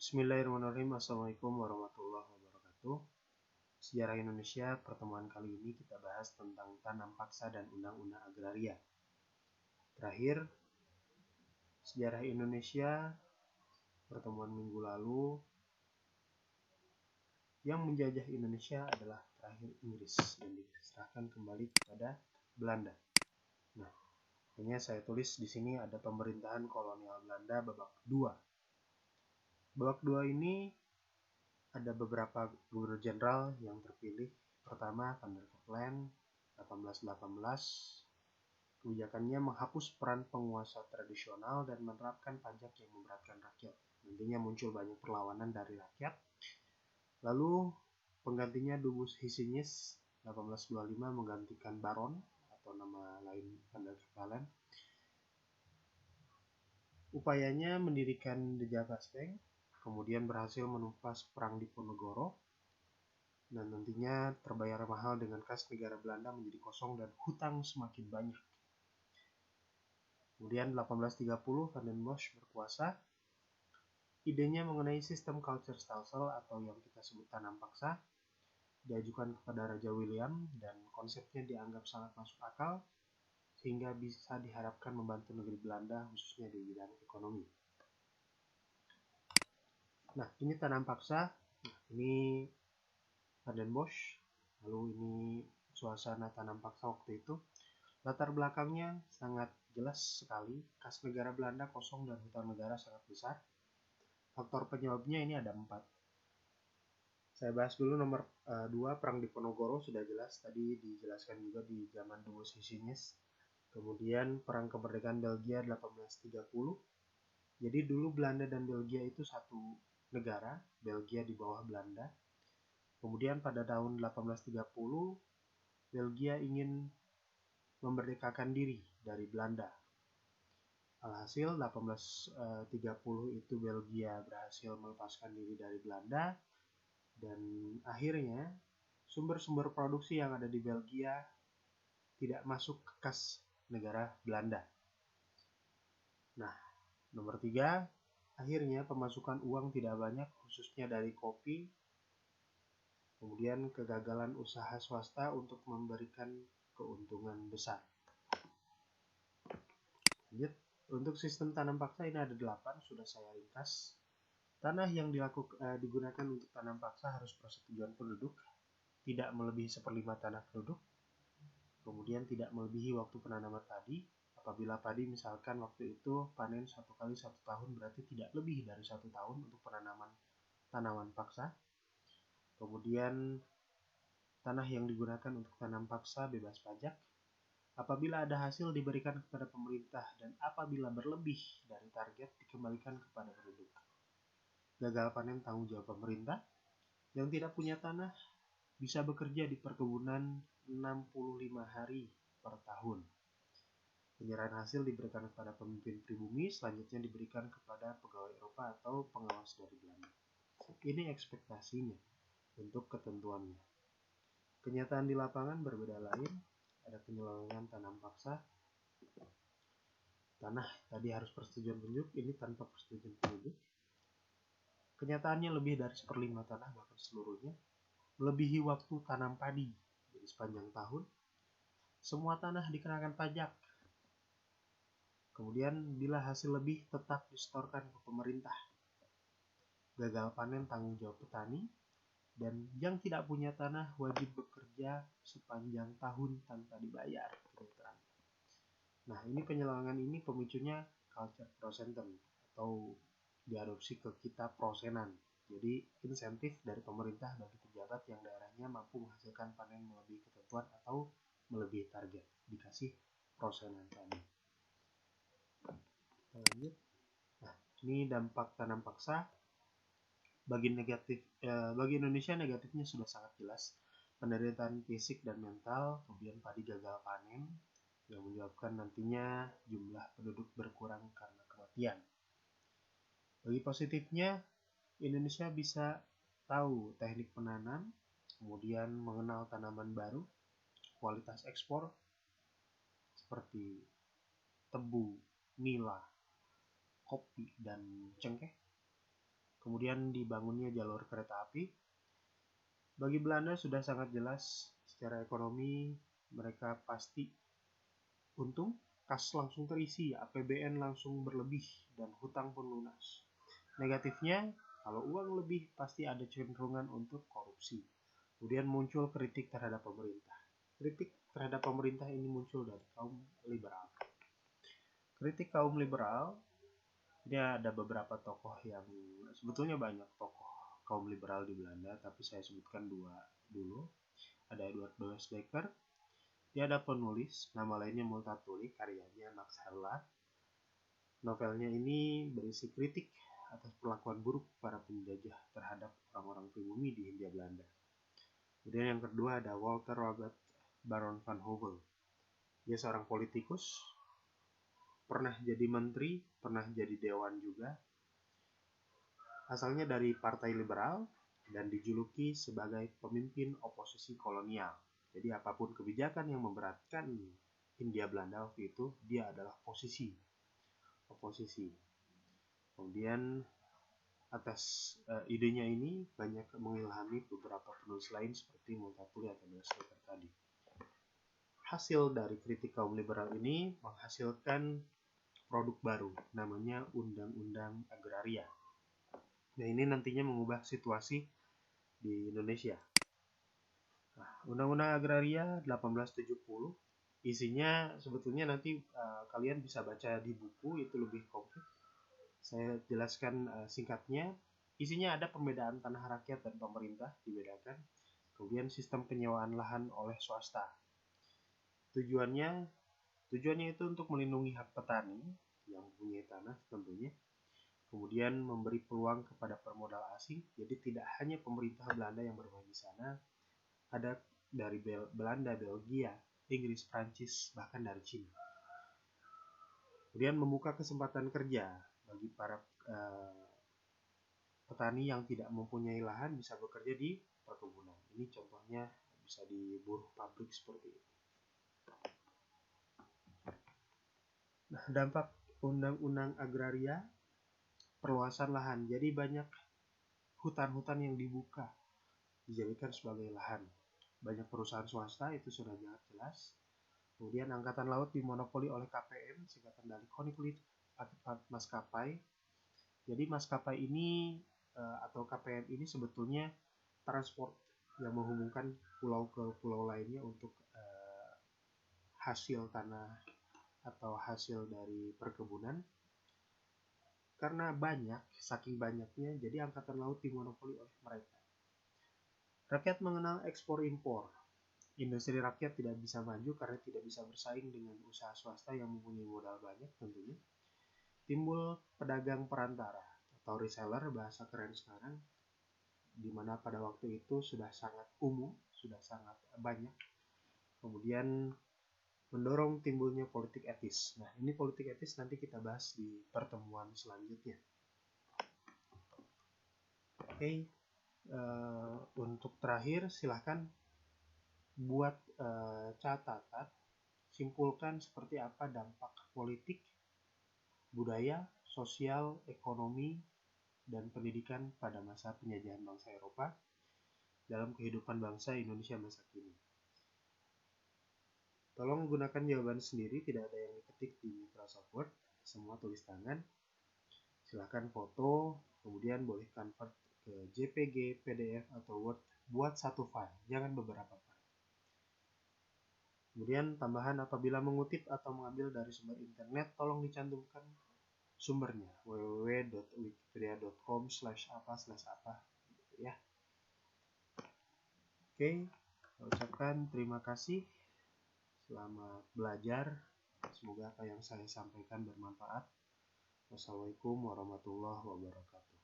Bismillahirrahmanirrahim. Assalamualaikum warahmatullahi wabarakatuh. Sejarah Indonesia, pertemuan kali ini kita bahas tentang tanam paksa dan undang-undang agraria. Terakhir, sejarah Indonesia, pertemuan minggu lalu, yang menjajah Indonesia adalah terakhir Inggris dan diserahkan kembali kepada Belanda. Nah, hanya saya tulis di sini ada pemerintahan kolonial Belanda babak 2. Babak 2 ini ada beberapa gubernur jenderal yang terpilih. Pertama, Van der Capellen 1818. Kebijakannya menghapus peran penguasa tradisional dan menerapkan pajak yang memberatkan rakyat. Nantinya muncul banyak perlawanan dari rakyat. Lalu penggantinya Dubus Hisinis 1825 menggantikan Baron atau nama lain Van der Capellen. Upayanya mendirikan The Javabank, kemudian berhasil menumpas perang Diponegoro, dan nantinya terbayar mahal dengan kas negara Belanda menjadi kosong dan hutang semakin banyak. Kemudian 1830 Van den Bosch berkuasa. Idenya mengenai sistem Kulturstelsel atau yang kita sebut tanam paksa diajukan kepada Raja William dan konsepnya dianggap sangat masuk akal sehingga bisa diharapkan membantu negeri Belanda khususnya di bidang ekonomi. Nah, ini tanam paksa. Nah, ini Van den Bosch. Lalu ini suasana tanam paksa waktu itu. Latar belakangnya sangat jelas sekali. Kas negara Belanda kosong dan hutang negara sangat besar. Faktor penyebabnya ini ada 4. Saya bahas dulu nomor 2, Perang Diponegoro sudah jelas. Tadi dijelaskan juga di zaman Dubus Hisinis. Kemudian Perang Kemerdekaan Belgia 1830. Jadi dulu Belanda dan Belgia itu satu negara, Belgia di bawah Belanda. Kemudian pada tahun 1830, Belgia ingin memerdekakan diri dari Belanda. Alhasil 1830 itu Belgia berhasil melepaskan diri dari Belanda dan akhirnya sumber-sumber produksi yang ada di Belgia tidak masuk ke kas negara Belanda. Nah, nomor 3, akhirnya pemasukan uang tidak banyak khususnya dari kopi. Kemudian kegagalan usaha swasta untuk memberikan keuntungan besar. Lanjut, untuk sistem tanam paksa ini ada 8, sudah saya ringkas. Tanah yang digunakan untuk tanam paksa harus persetujuan penduduk, tidak melebihi 1/5 tanah penduduk. Kemudian tidak melebihi waktu penanaman padi. Apabila padi misalkan waktu itu panen 1 kali 1 tahun, berarti tidak lebih dari 1 tahun untuk penanaman tanaman paksa. Kemudian tanah yang digunakan untuk tanam paksa bebas pajak. Apabila ada hasil diberikan kepada pemerintah dan apabila berlebih dari target dikembalikan kepada penduduk. Gagal panen tanggung jawab pemerintah. Yang tidak punya tanah bisa bekerja di perkebunan 65 hari per tahun. Penyerahan hasil diberikan kepada pemimpin pribumi, selanjutnya diberikan kepada pegawai Eropa atau pengawas dari Belanda. Ini ekspektasinya untuk ketentuannya. Kenyataan di lapangan berbeda lain. Ada penyelewengan tanam paksa. Tanah tadi harus persetujuan penduduk, ini tanpa persetujuan penduduk. Kenyataannya lebih dari 1/5 tanah, bahkan seluruhnya. Melebihi waktu tanam padi, jadi sepanjang tahun. Semua tanah dikenakan pajak. Kemudian bila hasil lebih tetap disetorkan ke pemerintah. Gagal panen tanggung jawab petani. Dan yang tidak punya tanah wajib bekerja sepanjang tahun tanpa dibayar. Nah, ini penyelewengan ini pemicunya culture prosenten atau diadopsi ke kita prosenan. Jadi insentif dari pemerintah bagi pejabat yang daerahnya mampu menghasilkan panen melebihi ketentuan atau melebihi target, dikasih prosenan tadi. Lanjut. Nah, ini dampak tanam paksa. Bagi Indonesia negatifnya sudah sangat jelas. Penderitaan fisik dan mental, kemudian padi gagal panen yang menyebabkan nantinya jumlah penduduk berkurang karena kematian. Bagi positifnya, Indonesia bisa tahu teknik menanam, kemudian mengenal tanaman baru, kualitas ekspor seperti tebu, nila, kopi, dan cengkeh. kemudian dibangunnya jalur kereta api. Bagi Belanda sudah sangat jelas, secara ekonomi mereka pasti untung, kas langsung terisi, APBN langsung berlebih, dan hutang pun lunas. Negatifnya, kalau uang lebih pasti ada cenderungan untuk korupsi. Kemudian muncul kritik terhadap pemerintah. Kritik terhadap pemerintah ini muncul dari kaum liberal. Kritik kaum liberal, ini ada beberapa tokoh yang sebetulnya banyak tokoh kaum liberal di Belanda, tapi saya sebutkan dua dulu. Ada Edward Beuys Bekker, dia ada penulis, nama lainnya Multatuli, karyanya Max Havelaar. Novelnya ini berisi kritik atas perlakuan buruk para penjajah terhadap orang-orang pribumi di Hindia Belanda. Kemudian yang kedua ada Walter Robert Baron van Hove. Dia seorang politikus, pernah jadi menteri, pernah jadi dewan juga. Asalnya dari Partai Liberal dan dijuluki sebagai pemimpin oposisi kolonial. Jadi apapun kebijakan yang memberatkan Hindia Belanda waktu itu, dia adalah oposisi. Kemudian atas idenya ini banyak mengilhami beberapa penulis lain seperti Multatuli atau Beuys Bekker tadi. Hasil dari kritik kaum liberal ini menghasilkan produk baru, namanya Undang-Undang Agraria. Nah, ini nantinya mengubah situasi di Indonesia. Nah, Undang-Undang Agraria 1870 isinya sebetulnya nanti kalian bisa baca di buku, itu lebih komplit. Saya jelaskan singkatnya. Isinya ada pembedaan tanah rakyat dan pemerintah dibedakan. Kemudian sistem penyewaan lahan oleh swasta. Tujuannya itu untuk melindungi hak petani yang mempunyai tanah tentunya. Kemudian memberi peluang kepada permodal asing. Jadi tidak hanya pemerintah Belanda yang bermain di sana, ada dari Belanda, Belgia, Inggris, Prancis, bahkan dari Cina. Kemudian membuka kesempatan kerja bagi para petani yang tidak mempunyai lahan bisa bekerja di perkebunan. Ini contohnya bisa di buruh pabrik seperti ini. Nah, dampak Undang-Undang Agraria, perluasan lahan. Jadi banyak hutan-hutan yang dibuka, dijadikan sebagai lahan. Banyak perusahaan swasta, itu sudah sangat jelas. Kemudian angkatan laut dimonopoli oleh KPM, singkatan dari Koninklijke Maskapai. Jadi maskapai ini atau KPM ini sebetulnya transport yang menghubungkan pulau ke pulau lainnya untuk hasil tanah atau hasil dari perkebunan. Karena banyak, saking banyaknya, jadi angkatan laut dimonopoli oleh mereka. Rakyat mengenal ekspor impor. Industri rakyat tidak bisa maju karena tidak bisa bersaing dengan usaha swasta yang mempunyai modal banyak tentunya. Timbul pedagang perantara atau reseller, bahasa keren sekarang, di mana pada waktu itu sudah sangat umum, sudah sangat banyak. Kemudian mendorong timbulnya politik etis. Nah, ini politik etis nanti kita bahas di pertemuan selanjutnya. Oke, untuk terakhir silahkan buat catatan, simpulkan seperti apa dampak politik, budaya, sosial, ekonomi, dan pendidikan pada masa penjajahan bangsa Eropa dalam kehidupan bangsa Indonesia masa kini. Tolong gunakan jawaban sendiri, tidak ada yang diketik di Microsoft Word, semua tulis tangan. Silahkan foto, kemudian boleh convert ke JPG, PDF, atau Word. Buat satu file, jangan beberapa file. Kemudian tambahan, apabila mengutip atau mengambil dari sumber internet, tolong dicantumkan sumbernya, www.wikipedia.com/apa/apa ya. Oke, saya ucapkan terima kasih. Selamat belajar. Semoga apa yang saya sampaikan bermanfaat. Wassalamualaikum warahmatullahi wabarakatuh.